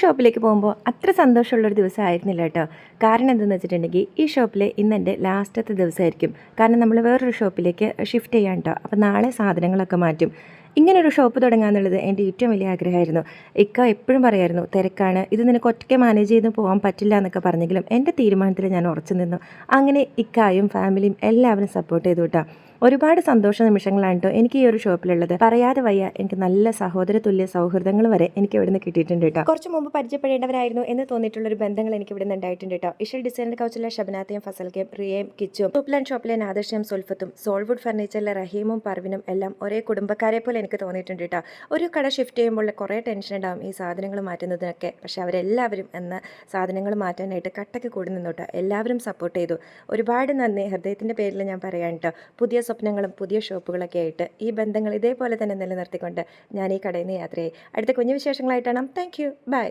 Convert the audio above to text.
ഷോപ്പിലേക്ക് പോകുമ്പോൾ അത്ര സന്തോഷമുള്ളൊരു ദിവസമായിരുന്നില്ല കേട്ടോ. കാരണം എന്തെന്ന് വെച്ചിട്ടുണ്ടെങ്കിൽ ഈ ഷോപ്പിലെ ഇന്ന് എൻ്റെ ലാസ്റ്റത്തെ ദിവസമായിരിക്കും. കാരണം നമ്മൾ വേറൊരു ഷോപ്പിലേക്ക് ഷിഫ്റ്റ് ചെയ്യാൻ കേട്ടോ. അപ്പോൾ നാളെ സാധനങ്ങളൊക്കെ മാറ്റും. ഇങ്ങനൊരു ഷോപ്പ് തുടങ്ങാന്നുള്ളത് എൻ്റെ ഏറ്റവും വലിയ ആഗ്രഹമായിരുന്നു. ഇക്ക എപ്പോഴും പറയായിരുന്നു തിരക്കാണ്, ഇത് നിനക്ക് ഒറ്റയ്ക്ക് മാനേജ് ചെയ്ത് പോകാൻ പറ്റില്ല എന്നൊക്കെ പറഞ്ഞെങ്കിലും എൻ്റെ തീരുമാനത്തിൽ ഞാൻ ഉറച്ചു നിന്നു. അങ്ങനെ ഇക്കായും ഫാമിലിയും എല്ലാവരും സപ്പോർട്ട് ചെയ്തു കേട്ടോ. ഒരുപാട് സന്തോഷ നിമിഷങ്ങളാണ് കേട്ടോ എനിക്ക് ഈ ഒരു ഷോപ്പിലുള്ളത്. പറയാതെ വയ്യ, എനിക്ക് നല്ല സഹോദര തുല്യ സൗഹൃദങ്ങൾ വരെ എനിക്ക് ഇവിടുന്ന് കിട്ടിയിട്ടുണ്ട് കേട്ടോ. കുറച്ച് മുമ്പ് പരിചയപ്പെടേണ്ടവരായിരുന്നു എന്ന് തോന്നിയിട്ടുള്ള ഒരു ബന്ധങ്ങൾ എനിക്ക് ഇവിടെ നിന്ന് ഉണ്ടായിട്ടുണ്ട് കേട്ടോ. ഇഷൽ ഡിസൈനർ കൗച്ചിലെ ഷബനാത്തയും ഫസൽക്കയും റിയയും കിച്ചും സൂപ്ലാൻ ഷോപ്പിലെ നാദർഷയും സുൽഫത്തും സോൾവുഡ് ഫർണിച്ചറിലെ റഹീമും പർവിനും എല്ലാം ഒരേ കുടുംബക്കാരെ പോലെ എനിക്ക് തോന്നിയിട്ടുണ്ട് കേട്ടോ. ഒരു കട ഷിഫ്റ്റ് ചെയ്യുമ്പോൾ കുറേ ടെൻഷൻ ഉണ്ടാവും ഈ സാധനങ്ങൾ മാറ്റുന്നതിനൊക്കെ. പക്ഷെ അവരെല്ലാവരും എന്ന സാധനങ്ങൾ മാറ്റാനായിട്ട് കട്ടയ്ക്ക് കൂടി നിന്നോട്ടോ. എല്ലാവരും സപ്പോർട്ട് ചെയ്തു. ഒരുപാട് നന്ദി ഹൃദയത്തിൻ്റെ പേരിൽ ഞാൻ പറയാൻ കേട്ടോ. പുതിയ സ്വപ്നങ്ങളും പുതിയ ഷോപ്പുകളൊക്കെ ആയിട്ട് ഈ ബന്ധങ്ങൾ ഇതേപോലെ തന്നെ നിലനിർത്തിക്കൊണ്ട് ഞാൻ ഈ കടയിൽ നിന്ന് യാത്രയായി. അടുത്ത കുഞ്ഞു വിശേഷങ്ങളായിട്ടാണ്. Thank you, by.